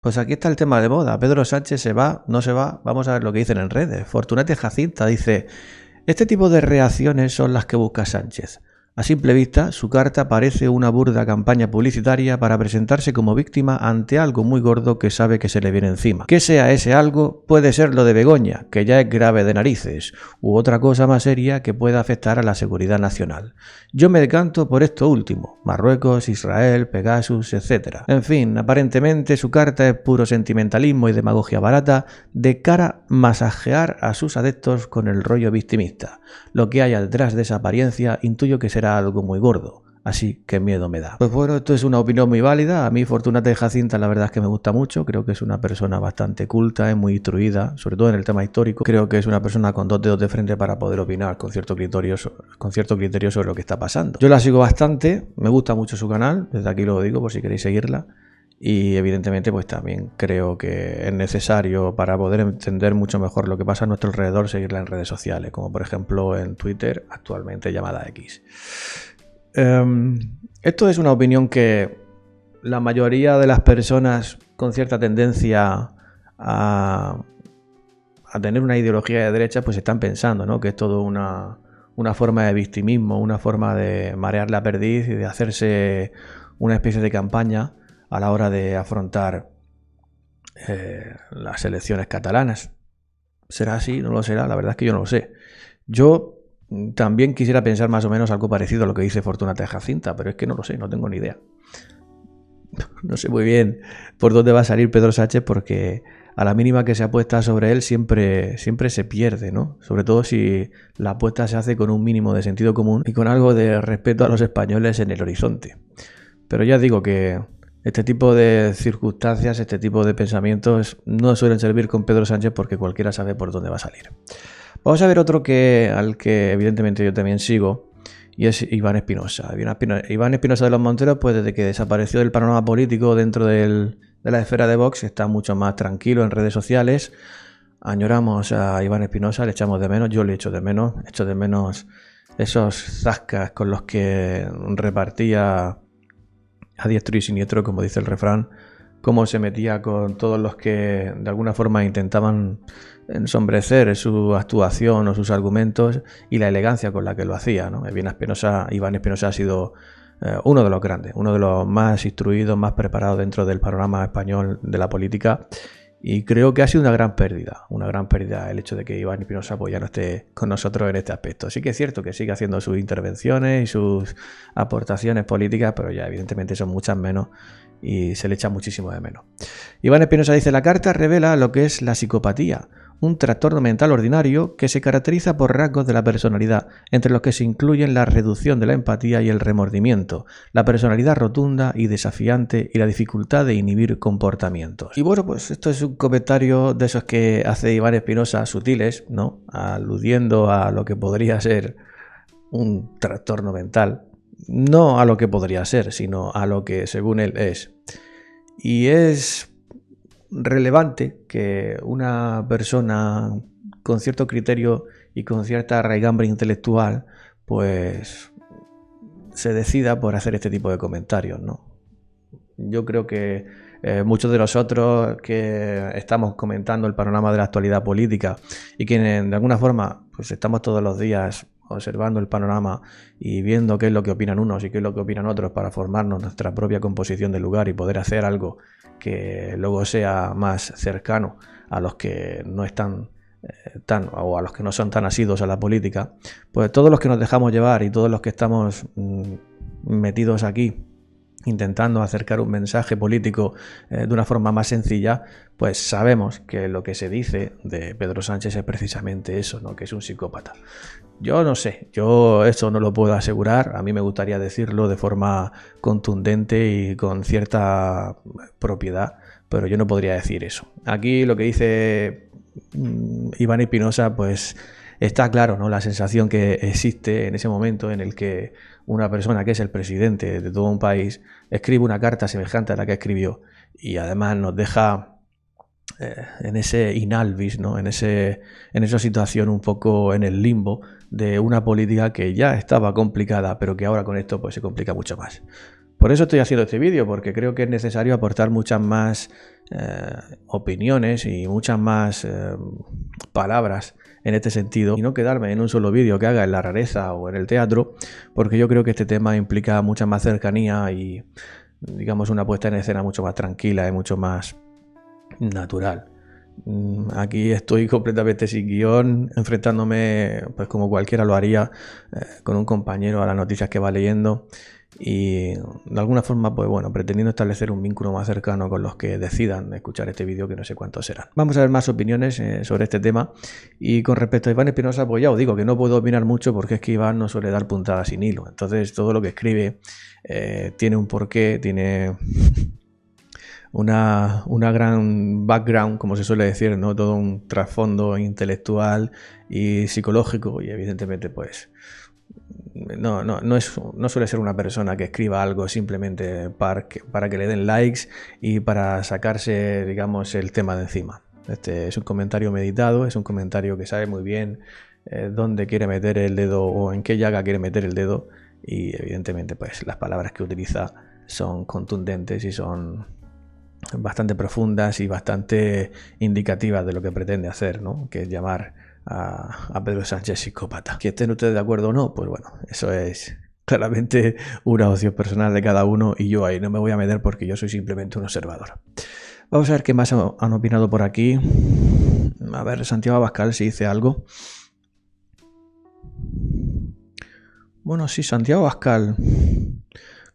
Pues aquí está el tema de moda. Pedro Sánchez se va, no se va. Vamos a ver lo que dicen en redes. Fortunate Jacinta dice: este tipo de reacciones son las que busca Sánchez. A simple vista, su carta parece una burda campaña publicitaria para presentarse como víctima ante algo muy gordo que sabe que se le viene encima. Que sea ese algo, puede ser lo de Begoña, que ya es grave de narices, u otra cosa más seria que pueda afectar a la seguridad nacional. Yo me decanto por esto último: Marruecos, Israel, Pegasus, etc. En fin, aparentemente su carta es puro sentimentalismo y demagogia barata de cara a masajear a sus adeptos con el rollo victimista. Lo que haya detrás de esa apariencia intuyo que será algo muy gordo, así que miedo me da. Pues bueno, esto es una opinión muy válida. A mí Fortunata Jacinta la verdad es que me gusta mucho. Creo que es una persona bastante culta, es muy instruida, sobre todo en el tema histórico. Creo que es una persona con dos dedos de frente para poder opinar con cierto criterio sobre lo que está pasando. Yo la sigo bastante, me gusta mucho su canal, desde aquí lo digo por si queréis seguirla. Y evidentemente pues también creo que es necesario, para poder entender mucho mejor lo que pasa a nuestro alrededor, seguirla en redes sociales, como por ejemplo en Twitter, actualmente llamada X. Esto es una opinión que la mayoría de las personas con cierta tendencia a tener una ideología de derecha pues están pensando, ¿no? Que es todo una forma de victimismo, una forma de marear la perdiz y de hacerse una especie de campaña a la hora de afrontar las elecciones catalanas. ¿Será así? ¿No lo será? La verdad es que yo no lo sé. Yo también quisiera pensar más o menos algo parecido a lo que dice Fortunata Jacinta, pero es que no lo sé, no tengo ni idea. No sé muy bien por dónde va a salir Pedro Sánchez, porque a la mínima que se apuesta sobre él siempre se pierde, ¿no? Sobre todo si la apuesta se hace con un mínimo de sentido común y con algo de respeto a los españoles en el horizonte. Pero ya digo que este tipo de circunstancias, este tipo de pensamientos no suelen servir con Pedro Sánchez, porque cualquiera sabe por dónde va a salir. Vamos a ver otro al que evidentemente yo también sigo, y es Iván Espinosa. Iván Espinosa de los Monteros, pues desde que desapareció del panorama político dentro de la esfera de Vox, está mucho más tranquilo en redes sociales. Añoramos a Iván Espinosa, le echamos de menos, yo le echo de menos esos zascas con los que repartía a diestro y siniestro, como dice el refrán, cómo se metía con todos los que de alguna forma intentaban ensombrecer su actuación o sus argumentos, y la elegancia con la que lo hacía, ¿no? Iván Espinosa ha sido uno de los grandes, uno de los más instruidos, más preparados dentro del panorama español de la política, y creo que ha sido una gran pérdida el hecho de que Iván Espinosa pues ya no esté con nosotros en este aspecto. Sí que es cierto que sigue haciendo sus intervenciones y sus aportaciones políticas, pero ya evidentemente son muchas menos y se le echa muchísimo de menos. Iván Espinosa dice: la carta revela lo que es la psicopatía, un trastorno mental ordinario que se caracteriza por rasgos de la personalidad, entre los que se incluyen la reducción de la empatía y el remordimiento, la personalidad rotunda y desafiante y la dificultad de inhibir comportamientos. Y bueno, pues esto es un comentario de esos que hace Iván Espinosa, sutiles, ¿no? Aludiendo a lo que podría ser un trastorno mental. No a lo que podría ser, sino a lo que según él es. Y es relevante que una persona con cierto criterio y con cierta raigambre intelectual pues se decida por hacer este tipo de comentarios, ¿no? Yo creo que muchos de nosotros que estamos comentando el panorama de la actualidad política y que de alguna forma pues estamos todos los días observando el panorama y viendo qué es lo que opinan unos y qué es lo que opinan otros para formarnos nuestra propia composición del lugar y poder hacer algo que luego sea más cercano a los que no están o a los que no son tan asiduos a la política, pues todos los que nos dejamos llevar y todos los que estamos metidos aquí intentando acercar un mensaje político de una forma más sencilla, pues sabemos que lo que se dice de Pedro Sánchez es precisamente eso, ¿no? Que es un psicópata. Yo no sé, yo eso no lo puedo asegurar. A mí me gustaría decirlo de forma contundente y con cierta propiedad, pero yo no podría decir eso. Aquí lo que dice Iván Espinosa, pues está claro, ¿no? La sensación que existe en ese momento en el que una persona que es el presidente de todo un país escribe una carta semejante a la que escribió y además nos deja en ese inalvis, ¿no? en esa situación un poco en el limbo de una política que ya estaba complicada, pero que ahora con esto pues se complica mucho más. Por eso estoy haciendo este vídeo, porque creo que es necesario aportar muchas más opiniones y muchas más palabras en este sentido y no quedarme en un solo vídeo que haga en la rareza o en el teatro, porque yo creo que este tema implica mucha más cercanía y, digamos, una puesta en escena mucho más tranquila y mucho más natural. Aquí estoy completamente sin guión, enfrentándome, pues como cualquiera lo haría, con un compañero a las noticias que va leyendo y de alguna forma, pues bueno, pretendiendo establecer un vínculo más cercano con los que decidan escuchar este vídeo, que no sé cuántos serán. Vamos a ver más opiniones sobre este tema. Y con respecto a Iván Espinosa, pues ya os digo que no puedo opinar mucho porque es que Iván no suele dar puntadas sin hilo. Entonces todo lo que escribe tiene un porqué, tiene una gran background, como se suele decir, ¿no? Todo un trasfondo intelectual y psicológico, y evidentemente pues no suele ser una persona que escriba algo simplemente para que le den likes y para sacarse, digamos, el tema de encima. Este es un comentario meditado, es un comentario que sabe muy bien dónde quiere meter el dedo o en qué llaga quiere meter el dedo, y evidentemente pues las palabras que utiliza son contundentes y son bastante profundas y bastante indicativas de lo que pretende hacer, ¿no? Que es llamar a Pedro Sánchez psicópata. Que estén ustedes de acuerdo o no, pues bueno, eso es claramente una opción personal de cada uno y yo ahí no me voy a meter porque yo soy simplemente un observador. Vamos a ver qué más han opinado por aquí. A ver, Santiago Abascal si dice algo. Bueno, sí, Santiago Abascal,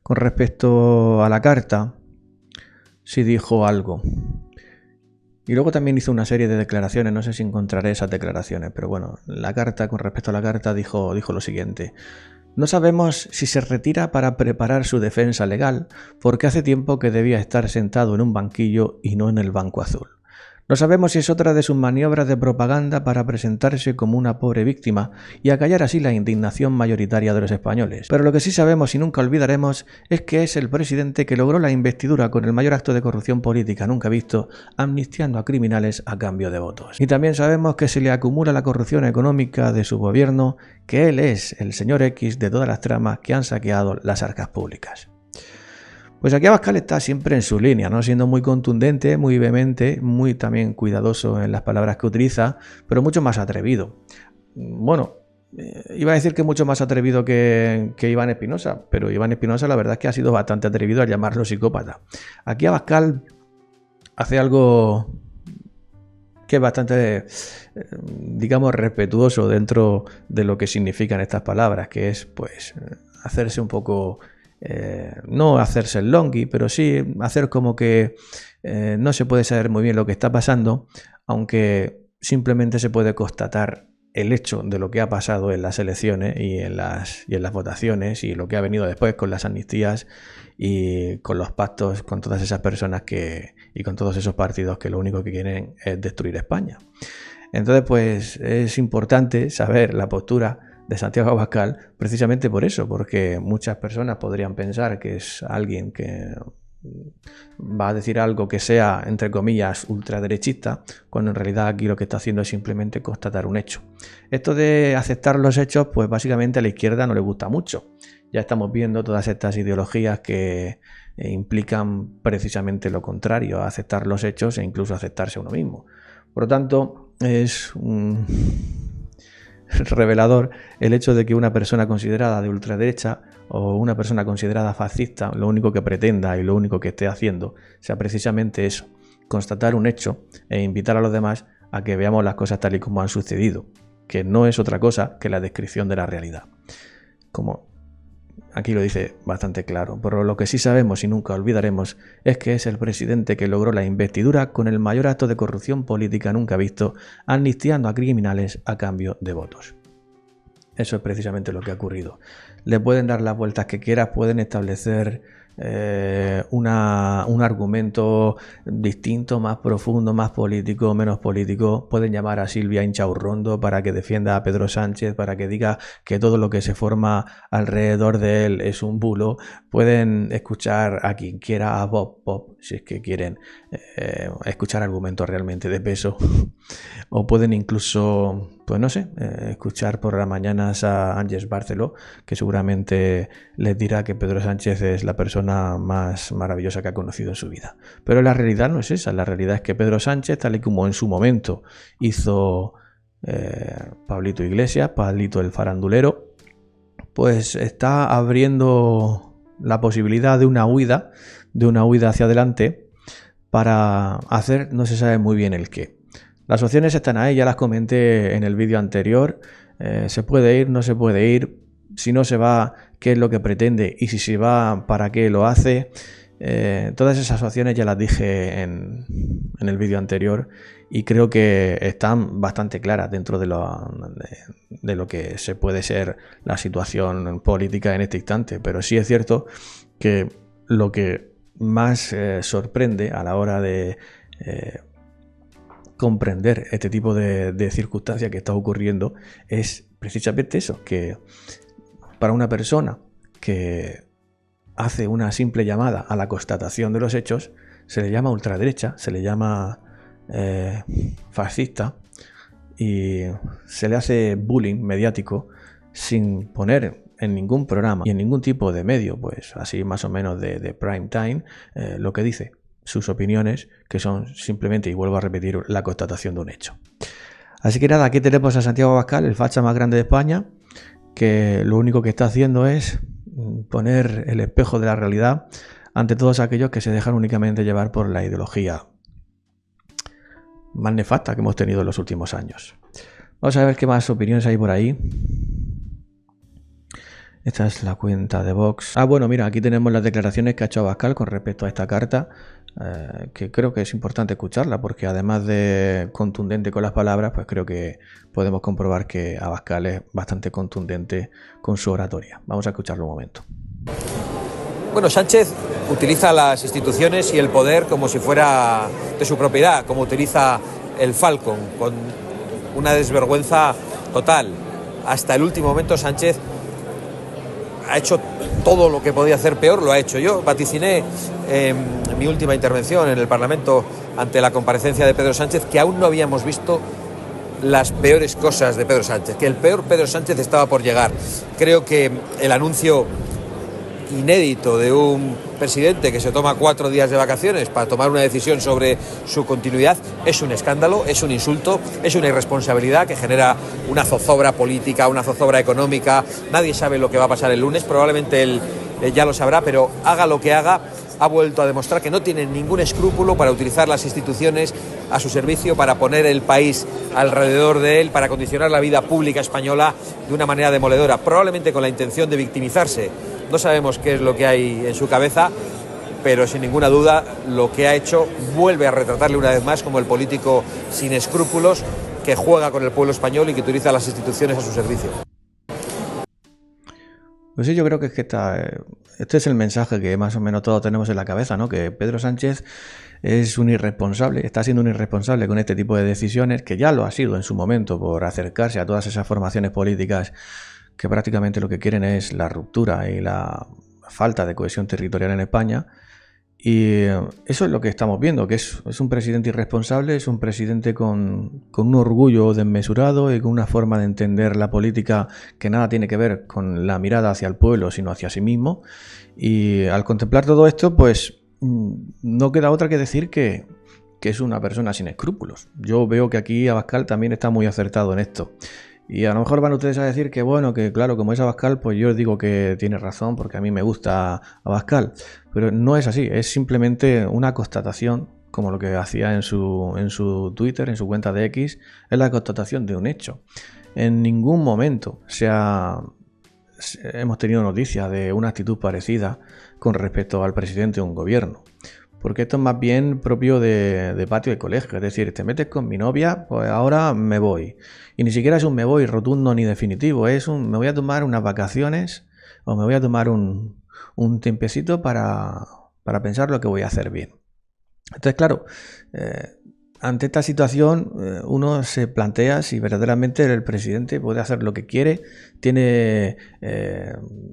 con respecto a la carta, sí dijo algo. Y luego también hizo una serie de declaraciones, no sé si encontraré esas declaraciones, pero bueno, la carta, con respecto a la carta, dijo lo siguiente. No sabemos si se retira para preparar su defensa legal, porque hace tiempo que debía estar sentado en un banquillo y no en el Banco Azul. No sabemos si es otra de sus maniobras de propaganda para presentarse como una pobre víctima y acallar así la indignación mayoritaria de los españoles. Pero lo que sí sabemos y nunca olvidaremos es que es el presidente que logró la investidura con el mayor acto de corrupción política nunca visto, amnistiando a criminales a cambio de votos. Y también sabemos que se le acumula la corrupción económica de su gobierno, que él es el señor X de todas las tramas que han saqueado las arcas públicas. Pues aquí Abascal está siempre en su línea, ¿no? Siendo muy contundente, muy vehemente, muy también cuidadoso en las palabras que utiliza, pero mucho más atrevido. Bueno, iba a decir que mucho más atrevido que Iván Espinosa, pero Iván Espinosa la verdad es que ha sido bastante atrevido al llamarlo psicópata. Aquí Abascal hace algo que es bastante, digamos, respetuoso dentro de lo que significan estas palabras, que es pues hacerse un poco... no hacerse el longui, pero sí hacer como que no se puede saber muy bien lo que está pasando, aunque simplemente se puede constatar el hecho de lo que ha pasado en las elecciones y en las votaciones y lo que ha venido después con las amnistías y con los pactos con todas esas personas y con todos esos partidos que lo único que quieren es destruir España. Entonces, pues es importante saber la postura de Santiago Abascal precisamente por eso, porque muchas personas podrían pensar que es alguien que va a decir algo que sea, entre comillas, ultraderechista, cuando en realidad aquí lo que está haciendo es simplemente constatar un hecho. Esto de aceptar los hechos, pues básicamente a la izquierda no le gusta mucho. Ya estamos viendo todas estas ideologías que implican precisamente lo contrario, aceptar los hechos e incluso aceptarse a uno mismo. Por lo tanto, es revelador el hecho de que una persona considerada de ultraderecha o una persona considerada fascista lo único que pretenda y lo único que esté haciendo sea precisamente eso, constatar un hecho e invitar a los demás a que veamos las cosas tal y como han sucedido, que no es otra cosa que la descripción de la realidad. Como aquí lo dice bastante claro, pero lo que sí sabemos y nunca olvidaremos es que es el presidente que logró la investidura con el mayor acto de corrupción política nunca visto, amnistiando a criminales a cambio de votos. Eso es precisamente lo que ha ocurrido. Le pueden dar las vueltas que quieras, pueden establecer un argumento distinto, más profundo, más político, menos político. Pueden llamar a Silvia Inchaurrondo para que defienda a Pedro Sánchez, para que diga que todo lo que se forma alrededor de él es un bulo. Pueden escuchar a quien quiera, a Bob Pop, si es que quieren escuchar argumentos realmente de peso. O pueden incluso pues no sé, escuchar por las mañanas a Ángels Barceló, que seguramente les dirá que Pedro Sánchez es la persona más maravillosa que ha conocido en su vida. Pero la realidad no es esa, la realidad es que Pedro Sánchez, tal y como en su momento hizo Pablito Iglesias, Pablito el farandulero, pues está abriendo la posibilidad de una huida hacia adelante para hacer no se sabe muy bien el qué. Las opciones están ahí, ya las comenté en el vídeo anterior. Se puede ir, no se puede ir. Si no se va, ¿qué es lo que pretende? Y si se va, ¿para qué lo hace? Todas esas opciones ya las dije en el vídeo anterior y creo que están bastante claras dentro de lo que se puede ser la situación política en este instante. Pero sí es cierto que lo que más sorprende a la hora de comprender este tipo de circunstancias que está ocurriendo es precisamente eso, que para una persona que hace una simple llamada a la constatación de los hechos se le llama ultraderecha, se le llama fascista y se le hace bullying mediático sin poner en ningún programa y en ningún tipo de medio, pues así más o menos de prime time, lo que dice, sus opiniones, que son simplemente, y vuelvo a repetir, la constatación de un hecho. Así que nada, aquí tenemos a Santiago Abascal, el facha más grande de España, que lo único que está haciendo es poner el espejo de la realidad ante todos aquellos que se dejan únicamente llevar por la ideología más nefasta que hemos tenido en los últimos años. Vamos a ver qué más opiniones hay por ahí. Esta es la cuenta de Vox. Bueno, mira, aquí tenemos las declaraciones que ha hecho Abascal con respecto a esta carta, que creo que es importante escucharla, porque además de contundente con las palabras, pues creo que podemos comprobar que Abascal es bastante contundente con su oratoria. Vamos a escucharlo un momento. Bueno, Sánchez utiliza las instituciones y el poder como si fuera de su propiedad, como utiliza el Falcon, con una desvergüenza total. Hasta el último momento Sánchez ha hecho todo lo que podía hacer peor, lo ha hecho. Yo vaticiné en mi última intervención en el Parlamento ante la comparecencia de Pedro Sánchez que aún no habíamos visto las peores cosas de Pedro Sánchez, que el peor Pedro Sánchez estaba por llegar. Creo que el anuncio inédito de un presidente que se toma 4 días de vacaciones para tomar una decisión sobre su continuidad es un escándalo, es un insulto, es una irresponsabilidad que genera una zozobra política, una zozobra económica. Nadie sabe lo que va a pasar el lunes, probablemente él ya lo sabrá, pero haga lo que haga, ha vuelto a demostrar que no tiene ningún escrúpulo para utilizar las instituciones a su servicio, para poner el país alrededor de él, para condicionar la vida pública española de una manera demoledora, probablemente con la intención de victimizarse. No sabemos qué es lo que hay en su cabeza, pero sin ninguna duda lo que ha hecho vuelve a retratarle una vez más como el político sin escrúpulos que juega con el pueblo español y que utiliza las instituciones a su servicio. Pues sí, yo creo que es que este es el mensaje que más o menos todos tenemos en la cabeza, ¿no? Que Pedro Sánchez es un irresponsable, está siendo un irresponsable con este tipo de decisiones, que ya lo ha sido en su momento por acercarse a todas esas formaciones políticas que prácticamente lo que quieren es la ruptura y la falta de cohesión territorial en España. Y eso es lo que estamos viendo, que es un presidente irresponsable, es un presidente con un orgullo desmesurado y con una forma de entender la política que nada tiene que ver con la mirada hacia el pueblo, sino hacia sí mismo. Y al contemplar todo esto, pues no queda otra que decir que es una persona sin escrúpulos. Yo veo que aquí Abascal también está muy acertado en esto. Y a lo mejor van ustedes a decir que bueno, que claro, como es Abascal, pues yo digo que tiene razón porque a mí me gusta Abascal. Pero no es así, es simplemente una constatación, como lo que hacía en su Twitter, en su cuenta de X, es la constatación de un hecho. En ningún momento hemos tenido noticias de una actitud parecida con respecto al presidente de un gobierno. Porque esto es más bien propio de patio de colegio. Es decir, te metes con mi novia, pues ahora me voy. Y ni siquiera es un me voy rotundo ni definitivo. Es un me voy a tomar unas vacaciones o me voy a tomar un tiempecito para pensar lo que voy a hacer bien. Entonces, claro, ante esta situación uno se plantea si verdaderamente el presidente puede hacer lo que quiere, tiene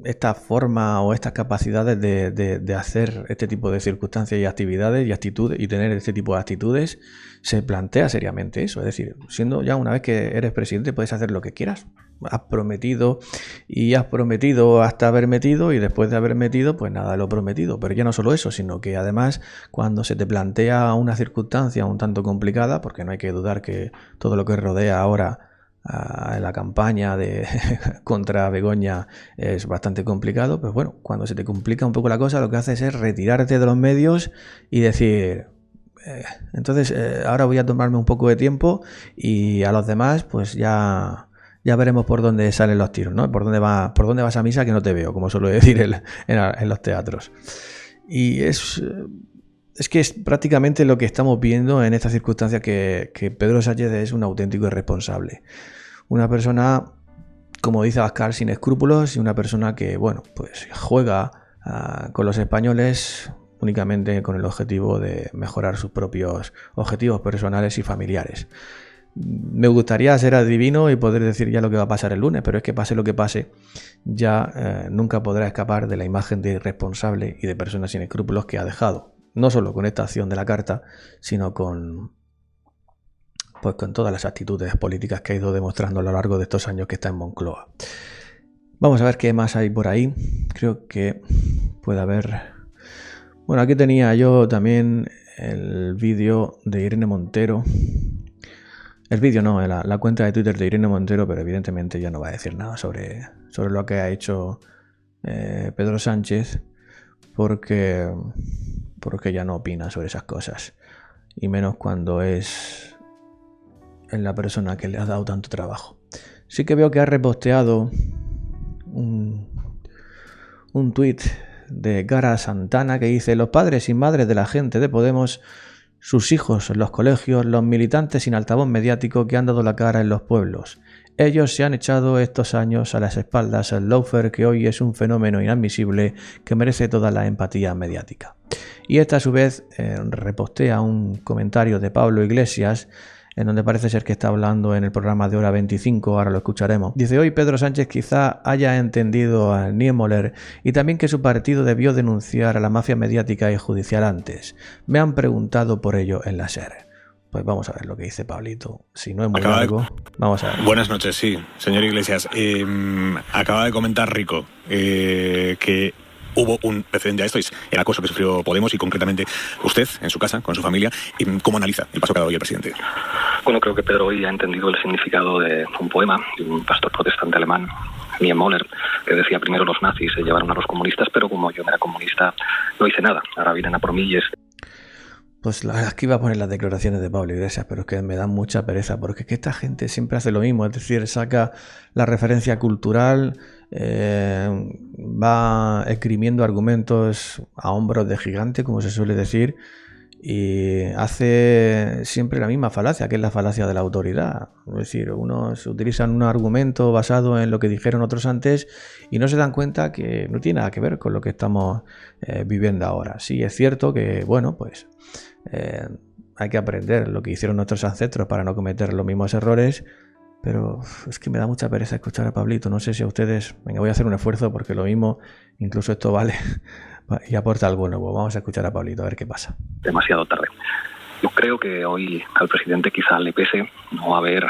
esta forma o estas capacidades de hacer este tipo de circunstancias y actividades y actitudes y tener este tipo de actitudes. Se plantea seriamente eso, es decir, siendo ya una vez que eres presidente puedes hacer lo que quieras. Has prometido y has prometido hasta haber metido, y después de haber metido pues nada de lo prometido. Pero ya no solo eso, sino que además cuando se te plantea una circunstancia un tanto complicada, porque no hay que dudar que todo lo que rodea ahora en la campaña de contra Begoña es bastante complicado, pues bueno, cuando se te complica un poco la cosa, lo que haces es retirarte de los medios y decir... entonces ahora voy a tomarme un poco de tiempo y a los demás pues ya veremos por dónde salen los tiros, ¿no? Por dónde vas a misa que no te veo, como suelo decir en los teatros. Y es que es prácticamente lo que estamos viendo en esta circunstancia, que Pedro Sánchez es un auténtico irresponsable. Una persona, como dice Abascal, sin escrúpulos, y una persona que, bueno, pues juega con los españoles únicamente con el objetivo de mejorar sus propios objetivos personales y familiares. Me gustaría ser adivino y poder decir ya lo que va a pasar el lunes, pero es que pase lo que pase, ya nunca podrá escapar de la imagen de irresponsable y de persona sin escrúpulos que ha dejado, no solo con esta acción de la carta, sino con todas las actitudes políticas que ha ido demostrando a lo largo de estos años que está en Moncloa. Vamos a ver qué más hay por ahí. Creo que puede haber... Bueno, aquí tenía yo también el vídeo de Irene Montero. El vídeo no, la cuenta de Twitter de Irene Montero, pero evidentemente ya no va a decir nada sobre lo que ha hecho Pedro Sánchez, porque ya no opina sobre esas cosas, y menos cuando es en la persona que le ha dado tanto trabajo. Sí que veo que ha reposteado un tuit de Gara Santana que dice: los padres y madres de la gente de Podemos, sus hijos en los colegios, los militantes sin altavoz mediático que han dado la cara en los pueblos. Ellos se han echado estos años a las espaldas el lawfare que hoy es un fenómeno inadmisible que merece toda la empatía mediática. Y esta a su vez repostea un comentario de Pablo Iglesias, en donde parece ser que está hablando en el programa de Hora 25, ahora lo escucharemos. Dice: hoy Pedro Sánchez quizá haya entendido a Niemöller y también que su partido debió denunciar a la mafia mediática y judicial antes. Me han preguntado por ello en la SER. Pues vamos a ver lo que dice Pablito. Si no es muy largo, vamos a ver. Buenas noches, sí, señor Iglesias. Acaba de comentar Rico que hubo un precedente a esto, es el acoso que sufrió Podemos y concretamente usted en su casa, con su familia. ¿Cómo analiza el paso que ha dado hoy el presidente? Bueno, creo que Pedro hoy ha entendido el significado de un poema de un pastor protestante alemán, Niemöller, que decía: primero los nazis se llevaron a los comunistas, pero como yo no era comunista no hice nada, ahora vienen a por mí y es... Pues la verdad es que iba a poner las declaraciones de Pablo Iglesias, pero es que me da mucha pereza, porque es que esta gente siempre hace lo mismo, es decir, saca la referencia cultural, va esgrimiendo argumentos a hombros de gigante, como se suele decir, y hace siempre la misma falacia, que es la falacia de la autoridad. Es decir, unos utilizan un argumento basado en lo que dijeron otros antes y no se dan cuenta que no tiene nada que ver con lo que estamos viviendo ahora. Sí, es cierto que, bueno, pues hay que aprender lo que hicieron nuestros ancestros para no cometer los mismos errores, pero es que me da mucha pereza escuchar a Pablito. No sé si a ustedes... Venga, voy a hacer un esfuerzo porque lo mismo, incluso esto vale y aporta algo nuevo. Vamos a escuchar a Pablito a ver qué pasa. Demasiado tarde. Yo creo que hoy al presidente quizá le pese no haber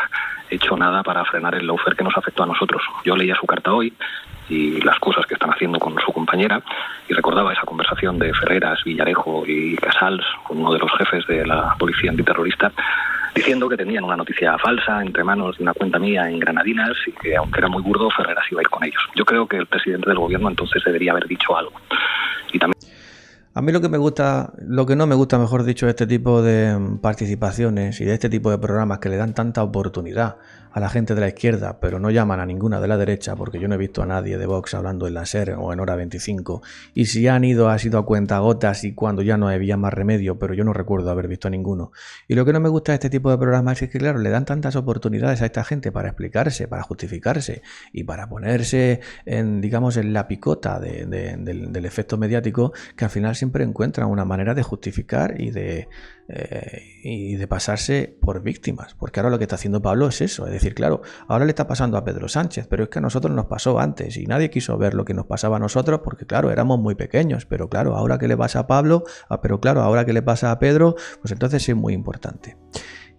hecho nada para frenar el lawfare que nos afectó a nosotros. Yo leía su carta hoy y las cosas que están haciendo con su compañera y recordaba esa conversación de Ferreras, Villarejo y Casals con uno de los jefes de la policía antiterrorista, diciendo que tenían una noticia falsa entre manos de una cuenta mía en Granadinas y que, aunque era muy burdo, Ferreras iba a ir con ellos. Yo creo que el presidente del gobierno entonces debería haber dicho algo. Y también... A mí lo que no me gusta, mejor dicho, este tipo de participaciones y de este tipo de programas que le dan tanta oportunidad a la gente de la izquierda, pero no llaman a ninguna de la derecha, porque yo no he visto a nadie de Vox hablando en la SER o en Hora 25, y si han ido ha sido a cuentagotas y cuando ya no había más remedio, pero yo no recuerdo haber visto a ninguno. Y lo que no me gusta de este tipo de programas es que, claro, le dan tantas oportunidades a esta gente para explicarse, para justificarse y para ponerse en, digamos, en la picota del efecto mediático, que al final siempre encuentran una manera de justificar y de pasarse por víctimas. Porque ahora lo que está haciendo Pablo es eso. Es decir, claro, ahora le está pasando a Pedro Sánchez, pero es que a nosotros nos pasó antes y nadie quiso ver lo que nos pasaba a nosotros porque, claro, éramos muy pequeños. Pero claro, ahora que le pasa a Pablo, pero claro, ahora que le pasa a Pedro, pues entonces es muy importante.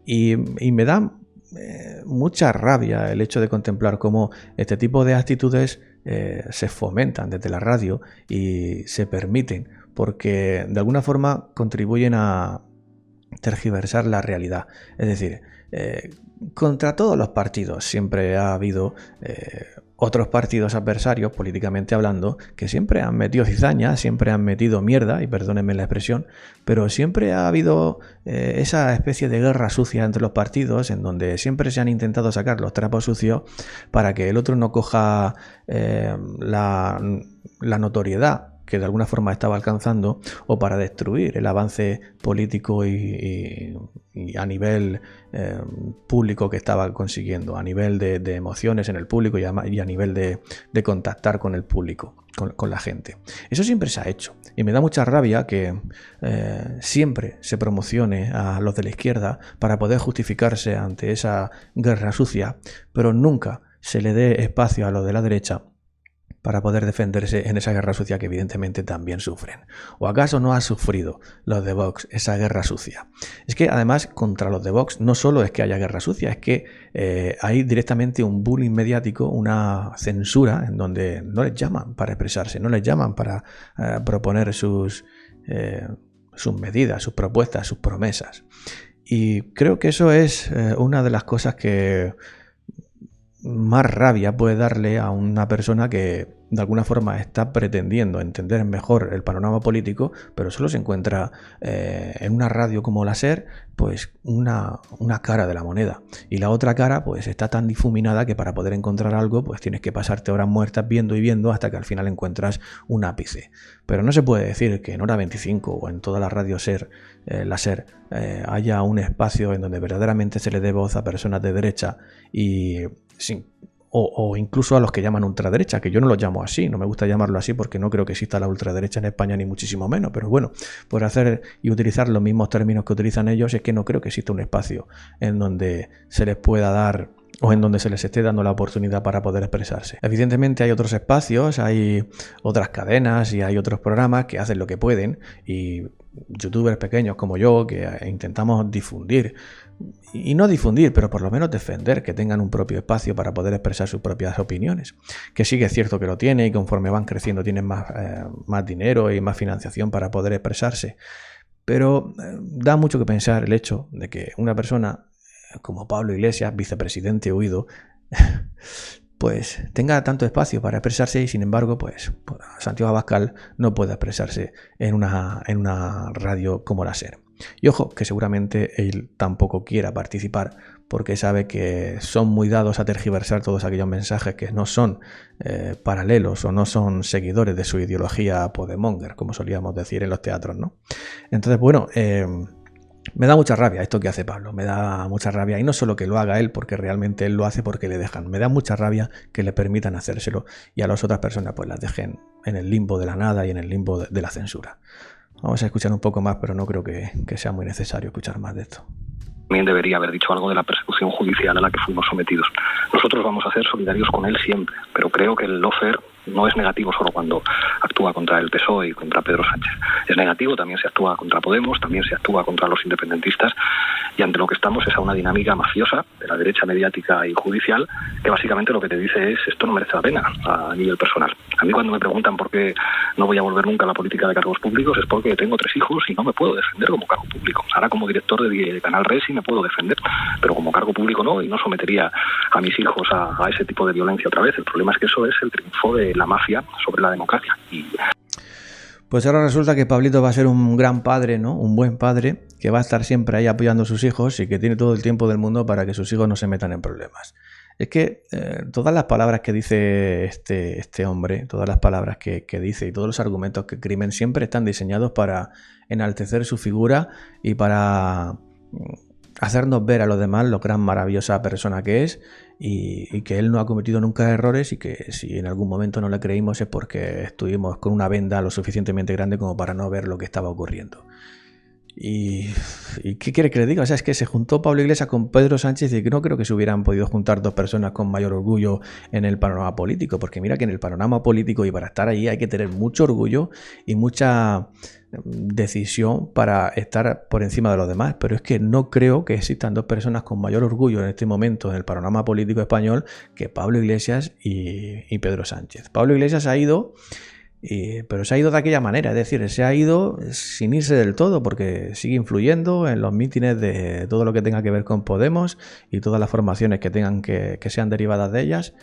Y me da mucha rabia el hecho de contemplar cómo este tipo de actitudes se fomentan desde la radio y se permiten porque de alguna forma contribuyen a tergiversar la realidad. Es decir, contra todos los partidos siempre ha habido otros partidos adversarios, políticamente hablando, que siempre han metido cizaña, siempre han metido mierda, y perdónenme la expresión, pero siempre ha habido esa especie de guerra sucia entre los partidos, en donde siempre se han intentado sacar los trapos sucios para que el otro no coja la notoriedad que de alguna forma estaba alcanzando, o para destruir el avance político y a nivel público que estaba consiguiendo, a nivel de emociones en el público y a nivel de contactar con el público, con la gente. Eso siempre se ha hecho y me da mucha rabia que siempre se promocione a los de la izquierda para poder justificarse ante esa guerra sucia, pero nunca se le dé espacio a los de la derecha para poder defenderse en esa guerra sucia que evidentemente también sufren. ¿O acaso no ha sufrido los de Vox esa guerra sucia? Es que además contra los de Vox no solo es que haya guerra sucia, es que hay directamente un bullying mediático, una censura en donde no les llaman para expresarse, no les llaman para proponer sus medidas, sus propuestas, sus promesas. Y creo que eso es una de las cosas que más rabia puede darle a una persona que de alguna forma está pretendiendo entender mejor el panorama político, pero solo se encuentra en una radio como la SER, pues una cara de la moneda. Y la otra cara pues está tan difuminada que para poder encontrar algo pues tienes que pasarte horas muertas viendo y viendo hasta que al final encuentras un ápice. Pero no se puede decir que en Hora 25 o en toda la radio SER, la SER, haya un espacio en donde verdaderamente se le dé voz a personas de derecha y o incluso a los que llaman ultraderecha, que yo no los llamo así, no me gusta llamarlo así porque no creo que exista la ultraderecha en España ni muchísimo menos, pero bueno, por hacer y utilizar los mismos términos que utilizan ellos, es que no creo que exista un espacio en donde se les pueda dar o en donde se les esté dando la oportunidad para poder expresarse. Evidentemente hay otros espacios, hay otras cadenas y hay otros programas que hacen lo que pueden y youtubers pequeños como yo que intentamos difundir, y no difundir, pero por lo menos defender que tengan un propio espacio para poder expresar sus propias opiniones, que sí que es cierto que lo tiene y conforme van creciendo tienen más dinero y más financiación para poder expresarse, pero da mucho que pensar el hecho de que una persona como Pablo Iglesias, vicepresidente huido, pues tenga tanto espacio para expresarse y sin embargo pues Santiago Abascal no puede expresarse en una radio como la SER. Y ojo, que seguramente él tampoco quiera participar porque sabe que son muy dados a tergiversar todos aquellos mensajes que no son paralelos o no son seguidores de su ideología podemonger, como solíamos decir en los teatros, ¿no? Entonces, bueno, me da mucha rabia esto que hace Pablo, me da mucha rabia, y no solo que lo haga él porque realmente él lo hace porque le dejan, me da mucha rabia que le permitan hacérselo y a las otras personas pues las dejen en el limbo de la nada y en el limbo de la censura. Vamos a escuchar un poco más, pero no creo que sea muy necesario escuchar más de esto. También debería haber dicho algo de la persecución judicial a la que fuimos sometidos. Nosotros vamos a ser solidarios con él siempre, pero creo que el lawfare no es negativo solo cuando actúa contra el PSOE y contra Pedro Sánchez. Es negativo, también se actúa contra Podemos, también se actúa contra los independentistas, y ante lo que estamos es a una dinámica mafiosa de la derecha mediática y judicial que básicamente lo que te dice es esto no merece la pena a nivel personal. A mí cuando me preguntan por qué no voy a volver nunca a la política de cargos públicos es porque tengo 3 hijos y no me puedo defender como cargo público. Ahora como director de Canal Red sí me puedo defender, pero como cargo público no, y no sometería a mis hijos a ese tipo de violencia otra vez. El problema es que eso es el triunfo de la mafia sobre la democracia. Pues ahora resulta que Pablito va a ser un gran padre, ¿no? Un buen padre que va a estar siempre ahí apoyando a sus hijos y que tiene todo el tiempo del mundo para que sus hijos no se metan en problemas. Es que todas las palabras que dice este hombre, todas las palabras que dice y todos los argumentos que escriben siempre están diseñados para enaltecer su figura y para hacernos ver a los demás lo gran maravillosa persona que es y que él no ha cometido nunca errores y que si en algún momento no le creímos es porque estuvimos con una venda lo suficientemente grande como para no ver lo que estaba ocurriendo. ¿Y qué quiere que le diga? O sea, es que se juntó Pablo Iglesias con Pedro Sánchez y que no creo que se hubieran podido juntar dos personas con mayor orgullo en el panorama político, porque mira que en el panorama político y para estar allí hay que tener mucho orgullo y mucha decisión para estar por encima de los demás, pero es que no creo que existan dos personas con mayor orgullo en este momento en el panorama político español que Pablo Iglesias y Pedro Sánchez. Pablo Iglesias ha ido... pero se ha ido de aquella manera, es decir, se ha ido sin irse del todo porque sigue influyendo en los mítines de todo lo que tenga que ver con Podemos y todas las formaciones que tengan que sean derivadas de ellas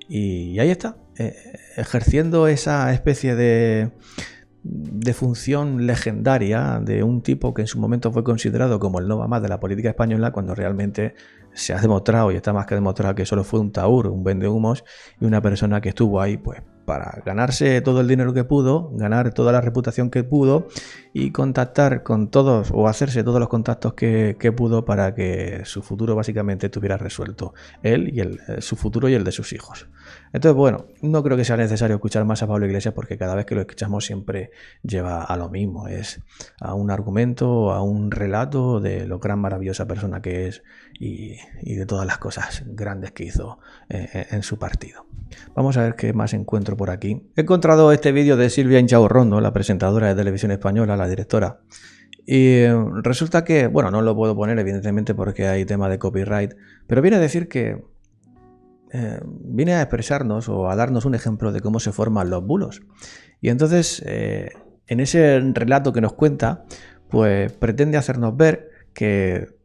y ahí está, ejerciendo esa especie de función legendaria de un tipo que en su momento fue considerado como el no va más de la política española cuando realmente se ha demostrado y está más que demostrado que solo fue un taur, un vendehumos y una persona que estuvo ahí pues para ganarse todo el dinero que pudo, ganar toda la reputación que pudo y contactar con todos o hacerse todos los contactos que pudo para que su futuro básicamente estuviera resuelto, él y su futuro y el de sus hijos. Entonces, bueno, no creo que sea necesario escuchar más a Pablo Iglesias porque cada vez que lo escuchamos siempre lleva a lo mismo, es a un argumento, a un relato de lo gran maravillosa persona que es y de todas las cosas grandes que hizo en su partido. Vamos a ver qué más encuentro por aquí. He encontrado este vídeo de Silvia Inchaurrondo, la presentadora de Televisión Española, la directora. Y resulta que, bueno, no lo puedo poner evidentemente porque hay tema de copyright, pero viene a decir que viene a expresarnos o a darnos un ejemplo de cómo se forman los bulos. Y entonces, en ese relato que nos cuenta, pues pretende hacernos ver que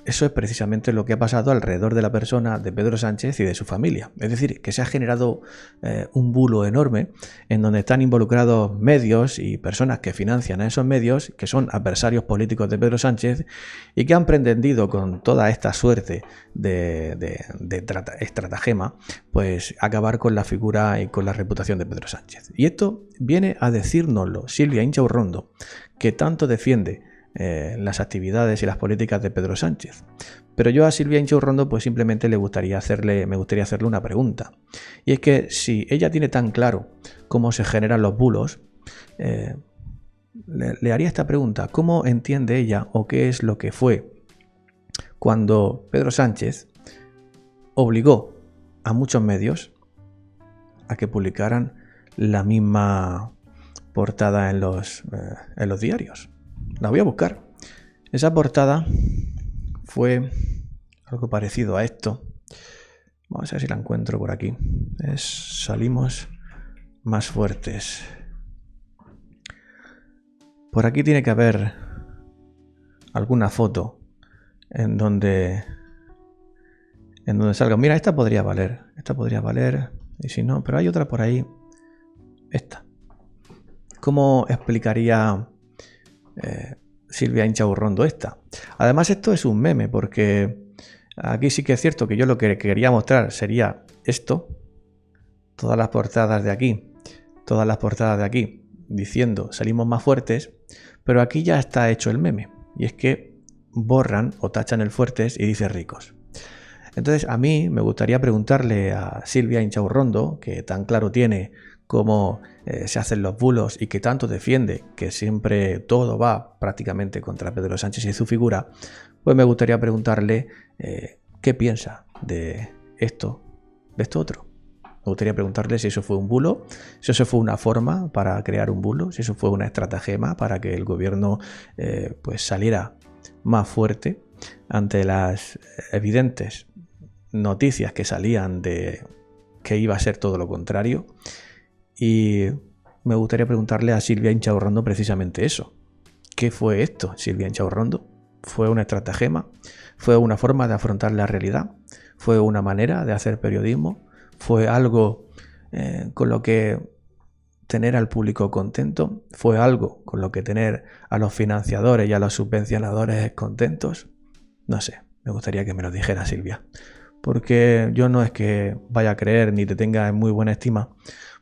eso es precisamente lo que ha pasado alrededor de la persona de Pedro Sánchez y de su familia. Es decir, que se ha generado un bulo enorme en donde están involucrados medios y personas que financian a esos medios, que son adversarios políticos de Pedro Sánchez y que han pretendido con toda esta suerte de estratagema, pues acabar con la figura y con la reputación de Pedro Sánchez. Y esto viene a decírnoslo Silvia Inchaurrondo, que tanto defiende las actividades y las políticas de Pedro Sánchez. Pero yo a Silvia Inchaurrondo pues simplemente me gustaría hacerle una pregunta. Y es que si ella tiene tan claro cómo se generan los bulos, le haría esta pregunta. ¿Cómo entiende ella o qué es lo que fue cuando Pedro Sánchez obligó a muchos medios a que publicaran la misma portada en los diarios? La voy a buscar. Esa portada fue algo parecido a esto. Vamos a ver si la encuentro por aquí. Salimos más fuertes. Por aquí tiene que haber alguna foto en donde salga. Mira, esta podría valer. Esta podría valer. Y si no, pero hay otra por ahí. Esta. ¿Cómo explicaría Silvia Inchaurrondo esta? Además, esto es un meme porque aquí sí que es cierto que yo lo que quería mostrar sería esto, todas las portadas de aquí diciendo salimos más fuertes, pero aquí ya está hecho el meme y es que borran o tachan el fuertes y dice ricos. Entonces a mí me gustaría preguntarle a Silvia Inchaurrondo, que tan claro tiene cómo se hacen los bulos y que tanto defiende que siempre todo va prácticamente contra Pedro Sánchez y su figura, pues me gustaría preguntarle qué piensa de esto otro. Me gustaría preguntarle si eso fue un bulo, si eso fue una forma para crear un bulo, si eso fue una estratagema para que el gobierno pues saliera más fuerte ante las evidentes noticias que salían de que iba a ser todo lo contrario. Y me gustaría preguntarle a Silvia Inchaurrondo precisamente eso. ¿Qué fue esto, Silvia Inchaurrondo? ¿Fue una estratagema? ¿Fue una forma de afrontar la realidad? ¿Fue una manera de hacer periodismo? ¿Fue algo con lo que tener al público contento? ¿Fue algo con lo que tener a los financiadores y a los subvencionadores contentos? No sé, me gustaría que me lo dijera Silvia. Porque yo no es que vaya a creer ni te tenga en muy buena estima,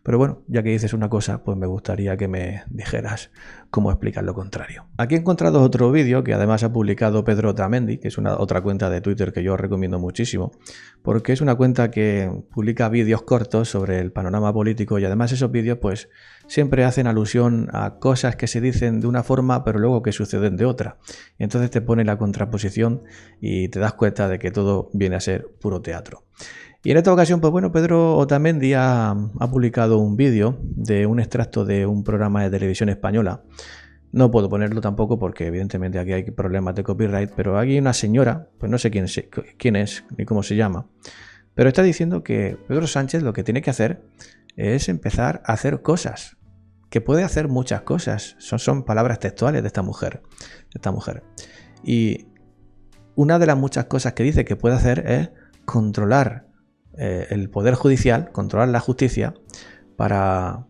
Pero bueno, ya que dices una cosa, pues me gustaría que me dijeras cómo explicar lo contrario. Aquí he encontrado otro vídeo que además ha publicado Pedro Otamendi, que es otra cuenta de Twitter que yo recomiendo muchísimo, porque es una cuenta que publica vídeos cortos sobre el panorama político y además esos vídeos pues siempre hacen alusión a cosas que se dicen de una forma pero luego que suceden de otra. Y entonces te pone la contraposición y te das cuenta de que todo viene a ser puro teatro. Y en esta ocasión, pues bueno, Pedro Otamendi ha publicado un vídeo de un extracto de un programa de televisión española. No puedo ponerlo tampoco porque evidentemente aquí hay problemas de copyright, pero aquí hay una señora, pues no sé quién es ni cómo se llama, pero está diciendo que Pedro Sánchez lo que tiene que hacer es empezar a hacer cosas, que puede hacer muchas cosas. Son palabras textuales de esta mujer. Y una de las muchas cosas que dice que puede hacer es controlar el poder judicial, controlar la justicia para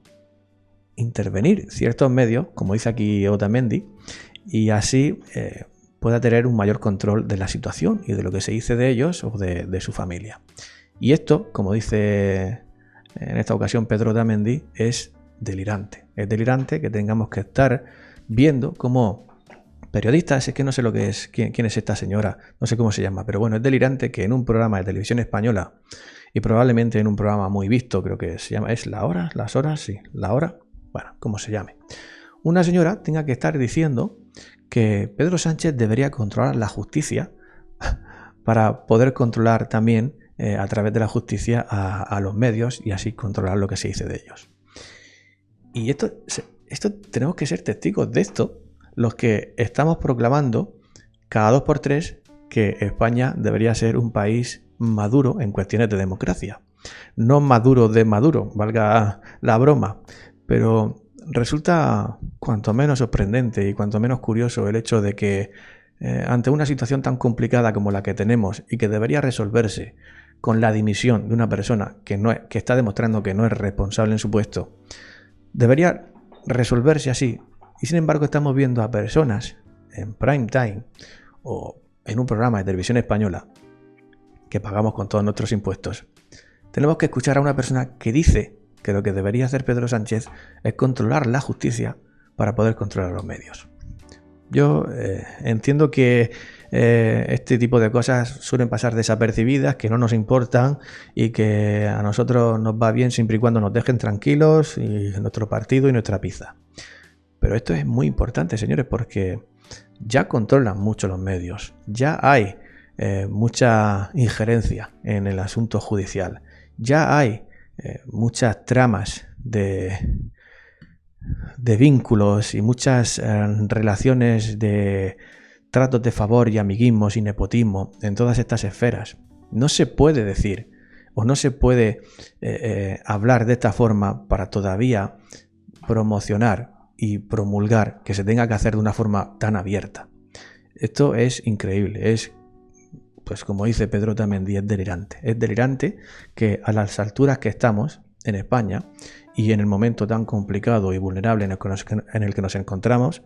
intervenir ciertos medios, como dice aquí Otamendi, y así pueda tener un mayor control de la situación y de lo que se dice de ellos o de su familia. Y esto, como dice en esta ocasión Pedro Otamendi, es delirante. Es delirante que tengamos que estar viendo cómo periodistas, es que no sé lo que es, quién es esta señora, no sé cómo se llama, pero bueno, es delirante que en un programa de televisión española y probablemente en un programa muy visto, creo que se llama, ¿es La Hora? ¿Las Horas? Sí, La Hora, bueno, como se llame, una señora tenga que estar diciendo que Pedro Sánchez debería controlar la justicia para poder controlar también a través de la justicia a los medios y así controlar lo que se dice de ellos. Y esto tenemos que ser testigos de esto, los que estamos proclamando cada 2 por 3 que España debería ser un país maduro en cuestiones de democracia. No maduro de Maduro, valga la broma, pero resulta cuanto menos sorprendente y cuanto menos curioso el hecho de que ante una situación tan complicada como la que tenemos y que debería resolverse con la dimisión de una persona que está demostrando que no es responsable en su puesto, debería resolverse así. Y sin embargo estamos viendo a personas en prime time o en un programa de televisión española que pagamos con todos nuestros impuestos. Tenemos que escuchar a una persona que dice que lo que debería hacer Pedro Sánchez es controlar la justicia para poder controlar los medios. Yo entiendo que este tipo de cosas suelen pasar desapercibidas, que no nos importan y que a nosotros nos va bien siempre y cuando nos dejen tranquilos y nuestro partido y nuestra pizza. Pero esto es muy importante, señores, porque ya controlan mucho los medios, ya hay mucha injerencia en el asunto judicial, ya hay muchas tramas de vínculos y muchas relaciones de tratos de favor y amiguismos y nepotismo en todas estas esferas. No se puede decir o no se puede hablar de esta forma para todavía promocionar y promulgar que se tenga que hacer de una forma tan abierta. Esto es increíble, es, pues como dice Pedro Otamendi, es delirante. Es delirante que a las alturas que estamos en España y en el momento tan complicado y vulnerable en el que nos encontramos,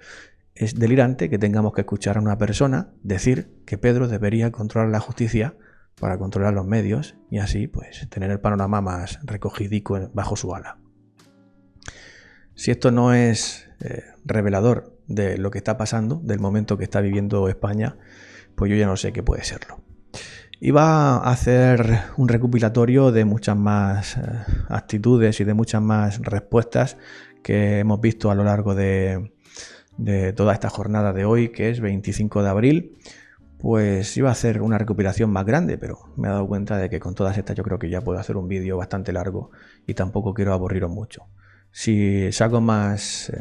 es delirante que tengamos que escuchar a una persona decir que Pedro debería controlar la justicia para controlar los medios y así pues tener el panorama más recogidico bajo su ala. Si esto no es revelador de lo que está pasando, del momento que está viviendo España, pues yo ya no sé qué puede serlo. Iba a hacer un recopilatorio de muchas más actitudes y de muchas más respuestas que hemos visto a lo largo de toda esta jornada de hoy, que es 25 de abril. Pues iba a hacer una recopilación más grande, pero me he dado cuenta de que con todas estas yo creo que ya puedo hacer un vídeo bastante largo y tampoco quiero aburriros mucho. Si saco más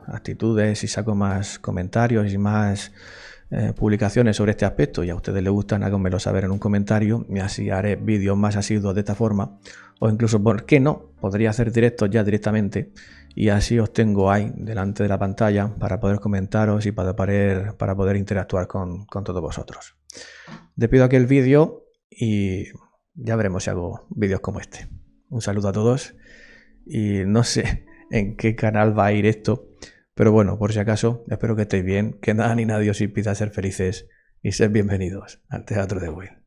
actitudes, si saco más comentarios y más publicaciones sobre este aspecto y a ustedes les gustan, háganmelo saber en un comentario y así haré vídeos más asiduos de esta forma, o incluso, ¿por qué no? Podría hacer directos ya directamente y así os tengo ahí delante de la pantalla para poder comentaros y para poder interactuar con todos vosotros. Despido aquí el vídeo y ya veremos si hago vídeos como este. Un saludo a todos y no sé en qué canal va a ir esto, pero bueno, por si acaso, espero que estéis bien, que nada ni nadie os impida ser felices y ser bienvenidos al Teatro de Will.